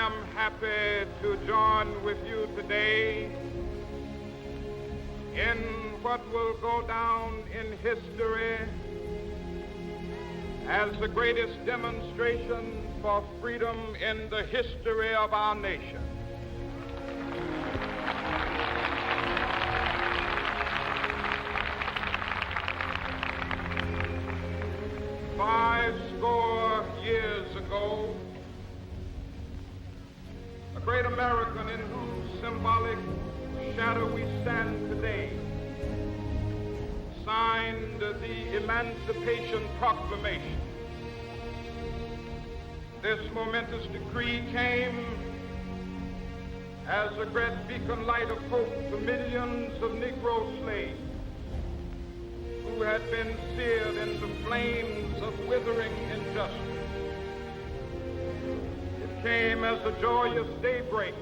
am happy to join with you today in what will go down in history as the greatest demonstration for freedom in the history of our nation. Fourscore years ago, a great American in whose symbolic shadow we stand today signed the Emancipation Proclamation. This momentous decree came as a great beacon light of hope to millions of Negro slaves who had been seared in the flames of withering injustice. It came as a joyous daybreak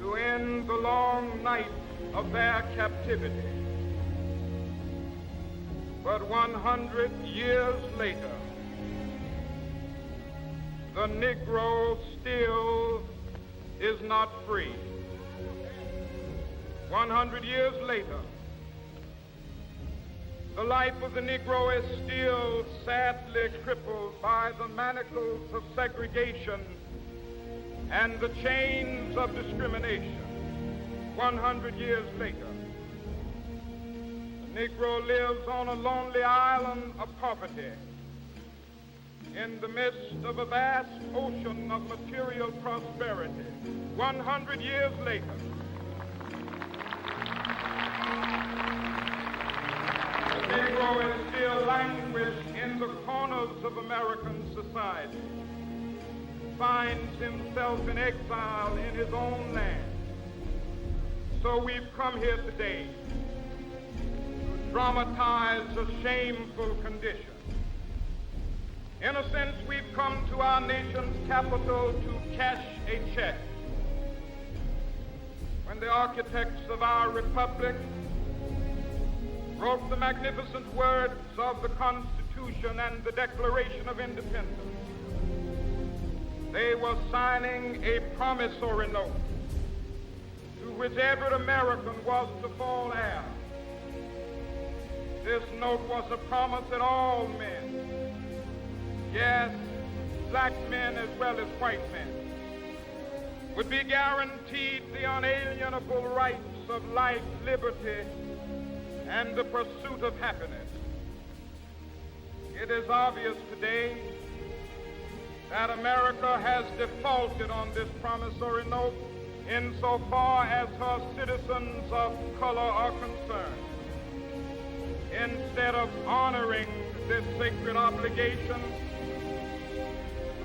to end the long night of their captivity. But 100 years later, the Negro still is not free. 100 years later, the life of the Negro is still sadly crippled by the manacles of segregation and the chains of discrimination. 100 years later, the Negro lives on a lonely island of poverty in the midst of a vast ocean of material prosperity. 100 years later, the Negro is still languished in the corners of American society, finds himself in exile in his own land. So we've come here today to dramatize a shameful condition. In a sense, we've come to our nation's capital to cash a check. When the architects of our republic wrote the magnificent words of the Constitution and the Declaration of Independence, they were signing a promissory note to which every American was to fall heir. This note was a promise that all men, yes, black men as well as white men, would be guaranteed the unalienable rights of life, liberty, and the pursuit of happiness. It is obvious today that America has defaulted on this promissory note insofar as her citizens of color are concerned. Instead of honoring this sacred obligation,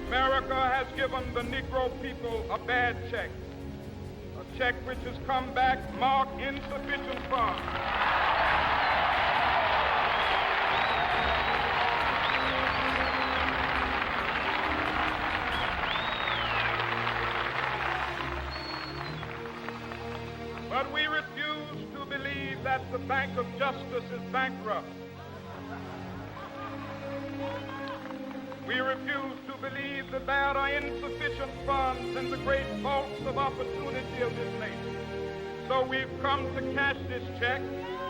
America has given the Negro people a bad check, a check which has come back marked insufficient funds. But we refuse to believe that the Bank of Justice is bankrupt. We refuse to believe that there are insufficient funds in the great vaults of opportunity of this nation. So we've come to cash this check,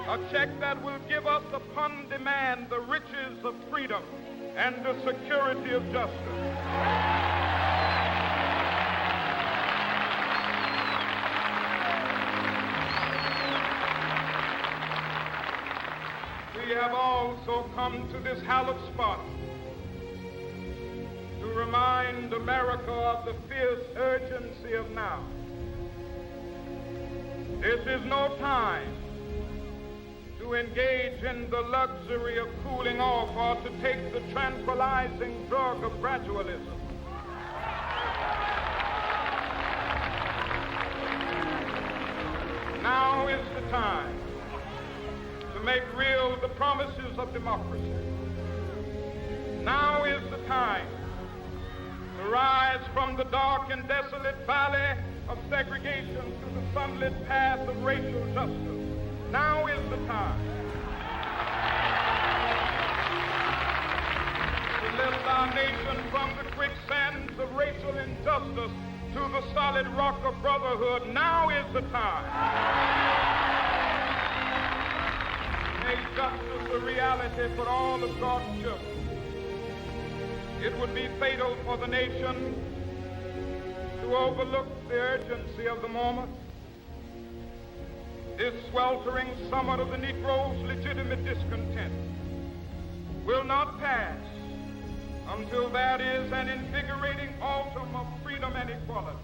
a check that will give us upon demand the riches of freedom and the security of justice. We have also come to this hallowed spot to remind America of the fierce urgency of now. This is no time to engage in the luxury of cooling off or to take the tranquilizing drug of gradualism. Now is the time to make real the promises of democracy. Now is the time to rise from the dark and desolate valley of segregation to the sunlit path of racial justice. Now is the time to lift our nation from the quicksands of racial injustice to the solid rock of brotherhood. Now is the time. Make justice a reality for all of God's children. It would be fatal for the nation to overlook the urgency of the moment. This sweltering summit of the Negro's legitimate discontent will not pass until there is an invigorating autumn of freedom and equality.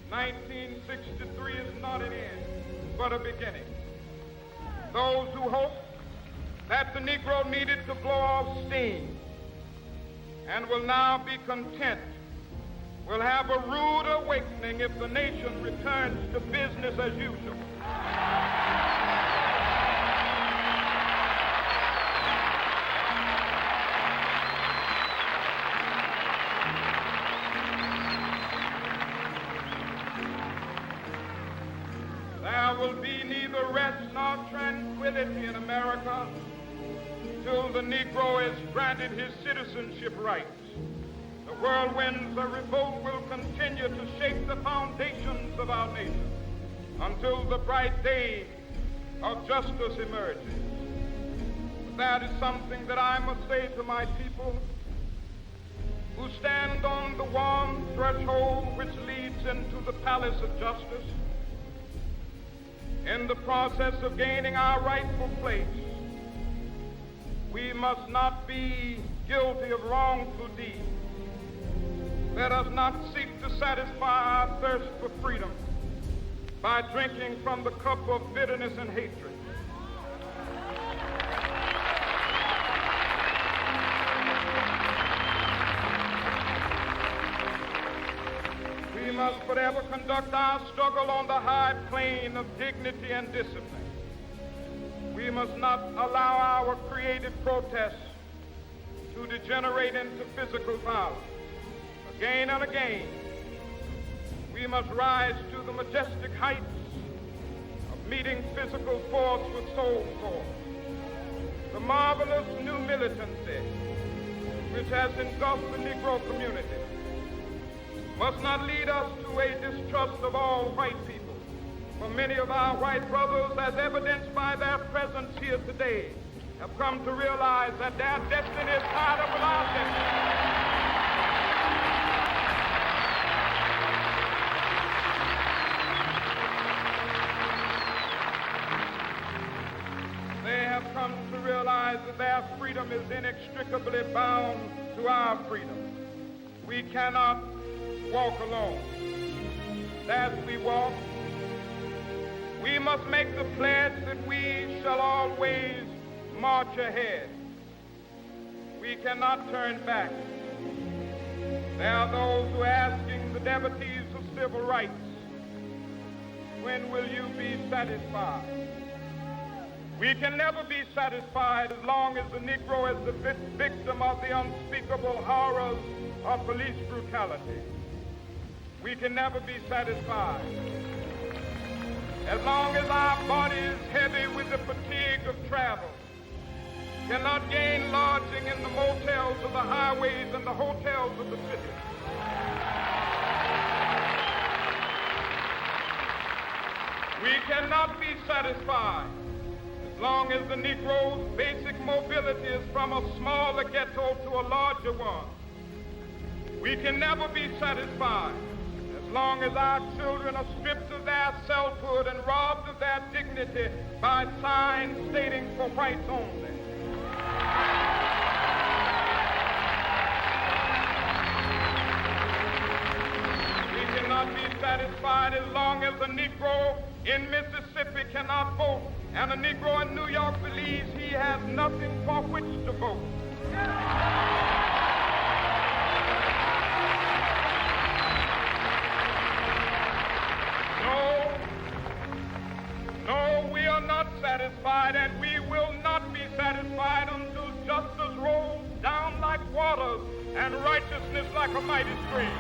1963 is not an end, but a beginning. Those who hoped that the Negro needed to blow off steam and will now be content will have a rude awakening if the nation returns to business as usual. There will be neither rest nor tranquility in America till the Negro is granted his citizenship rights. The whirlwinds of revolt will continue to shake the foundations of our nation until the bright day of justice emerges. But that is something that I must say to my people who stand on the warm threshold which leads into the palace of justice. In the process of gaining our rightful place, we must not be guilty of wrongful deeds. Let us not seek to satisfy our thirst for freedom by drinking from the cup of bitterness and hatred. We must forever conduct our struggle on the high plane of dignity and discipline. We must not allow our creative protests to degenerate into physical violence. Again and again, we must rise to the majestic heights of meeting physical force with soul force. The marvelous new militancy which has engulfed the Negro community must not lead us to a distrust of all white people. For many of our white brothers, as evidenced by their presence here today, have come to realize that their destiny is tied up with our destiny. They have come to realize that their freedom is inextricably bound to our freedom. We cannot walk alone. As we walk, we must make the pledge that we shall always march ahead. We cannot turn back. There are those who are asking the devotees of civil rights, when will you be satisfied? We can never be satisfied as long as the Negro is the victim of the unspeakable horrors of police brutality. We can never be satisfied as long as our body is heavy with the fatigue of travel, cannot gain lodging in the motels of the highways and the hotels of the city. We cannot be satisfied as long as the Negro's basic mobility is from a smaller ghetto to a larger one. We can never be satisfied as long as our children are stripped of their selfhood and robbed of their dignity by signs stating for whites only. We cannot be satisfied as long as a Negro in Mississippi cannot vote and a Negro in New York believes he has nothing for which to vote. No, we are not satisfied, and we will not be satisfied until justice rolls down like waters and righteousness like a mighty stream.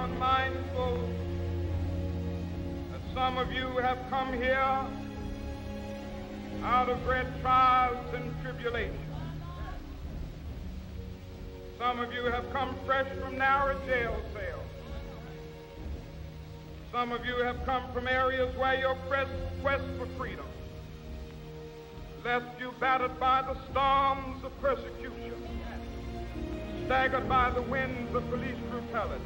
unmindful that some of you have come here out of great trials and tribulations. Some of you have come fresh from narrow jail cells. Some of you have come from areas where your quest for freedom left you battered by the storms of persecution, staggered by the winds of police brutality.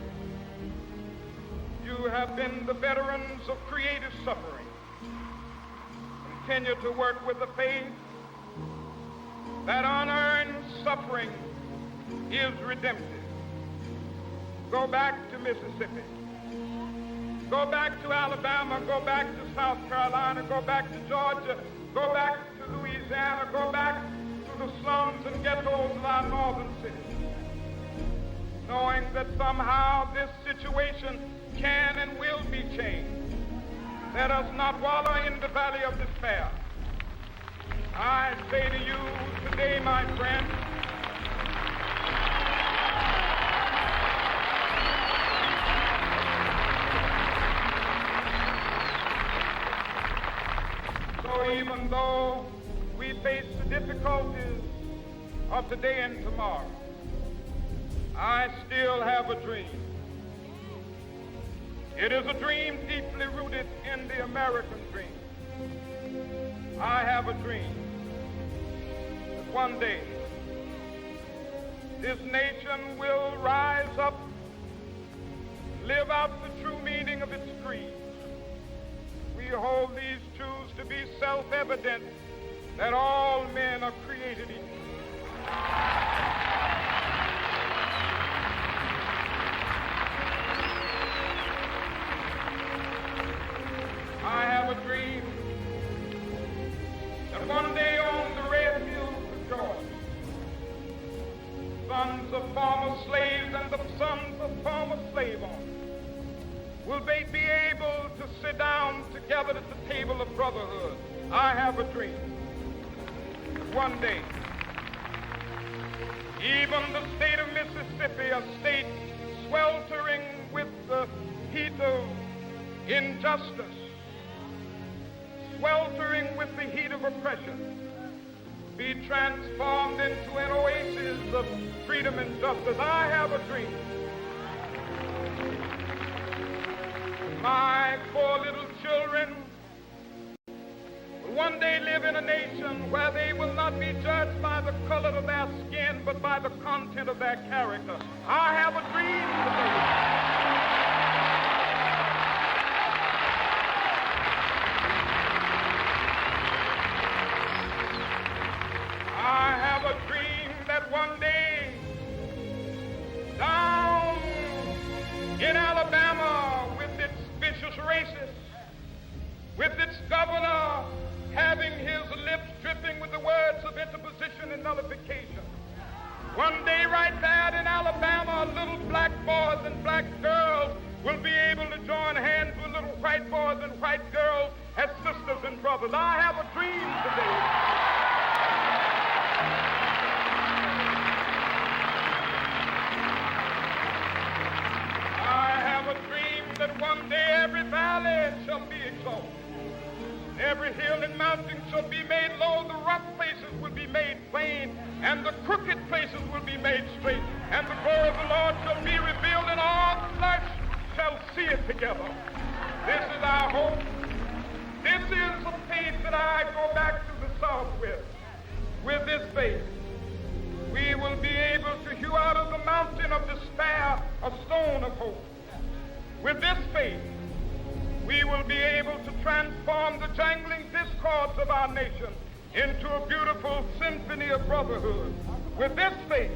You have been the veterans of creative suffering. Continue to work with the faith that unearned suffering is redemptive. Go back to Mississippi. Go back to Alabama. Go back to South Carolina. Go back to Georgia. Go back to Louisiana. Go back to the slums and ghettos of our northern cities, knowing that somehow this situation can and will be changed. Let us not wallow in the valley of despair. I say to you today, my friend, so even though we face the difficulties of today and tomorrow, I still have a dream. It is a dream deeply rooted in the American dream. I have a dream that one day this nation will rise up, live out the true meaning of its creed. We hold these truths to be self-evident, that all men are created equal. I have a dream that one day on the red hills of Georgia, sons of former slaves and the sons of former slave owners will they be able to sit down together at the table of brotherhood. I have a dream that one day, even the state of Mississippi, a state sweltering with the heat of injustice, sweltering with the heat of oppression, be transformed into an oasis of freedom and justice. I have a dream. My poor little children will one day live in a nation where they will not be judged by the color of their skin, but by the content of their character. I have a dream today. I have a dream that one day down in Alabama, with its vicious racists, with its governor having his lips dripping with the words of interposition and nullification, one day right there in Alabama, little black boys and black girls will be able to join hands with little white boys and white girls as sisters and brothers. I have a dream today. That one day every valley shall be exalted, every hill and mountain shall be made low, the rough places will be made plain, and the crooked places will be made straight, and the glory of the Lord shall be revealed, and all flesh shall see it together. This is our hope. This is the faith that I go back to the South with. With this faith, we will be able to hew out of the mountain of despair a stone of hope. With this faith, we will be able to transform the jangling discords of our nation into a beautiful symphony of brotherhood. With this faith,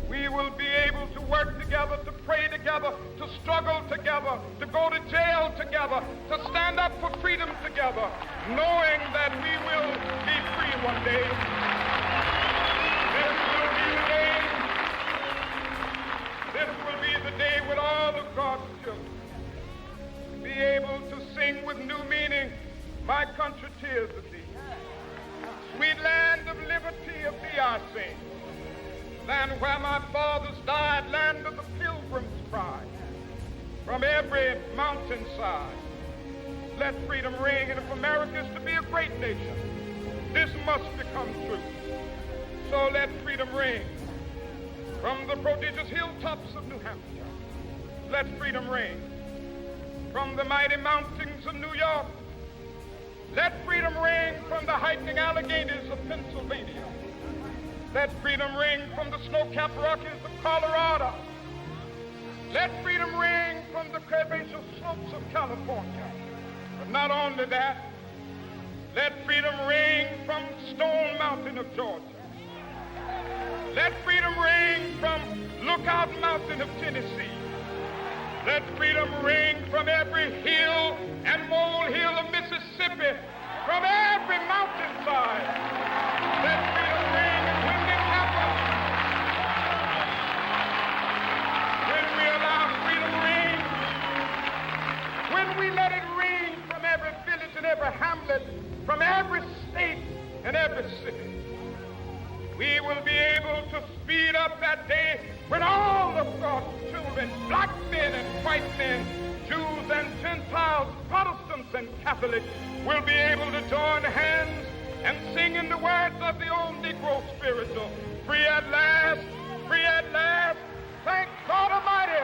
we will be able to work together, to pray together, to struggle together, to go to jail together, to stand up for freedom together, knowing that we will be free one day. This will be the day. This will be the day when all of God's children be able to sing with new meaning, my country tears of thee. Sweet land of liberty of thee I sing. Land where my fathers died, land of the pilgrim's pride. from every mountainside. Let freedom ring, and if America is to be a great nation, this must become true. So let freedom ring from the prodigious hilltops of New Hampshire. Let freedom ring from the mighty mountains of New York. Let freedom ring from the heightening Alleghenies of Pennsylvania. Let freedom ring from the snow-capped Rockies of Colorado. Let freedom ring from the curvaceous slopes of California. But not only that, let freedom ring from Stone Mountain of Georgia. Let freedom ring from Lookout Mountain of Tennessee. Let freedom ring from every hill and molehill of Mississippi, from every mountainside. Let freedom ring, and when it happens, when we allow freedom ring, when we let it ring from every village and every hamlet, from every state and every city, we will be able to speed up that day when all of God's children, black men and white men, Jews and Gentiles, Protestants and Catholics, will be able to join hands and sing in the words of the old Negro spiritual, free at last, thank God Almighty.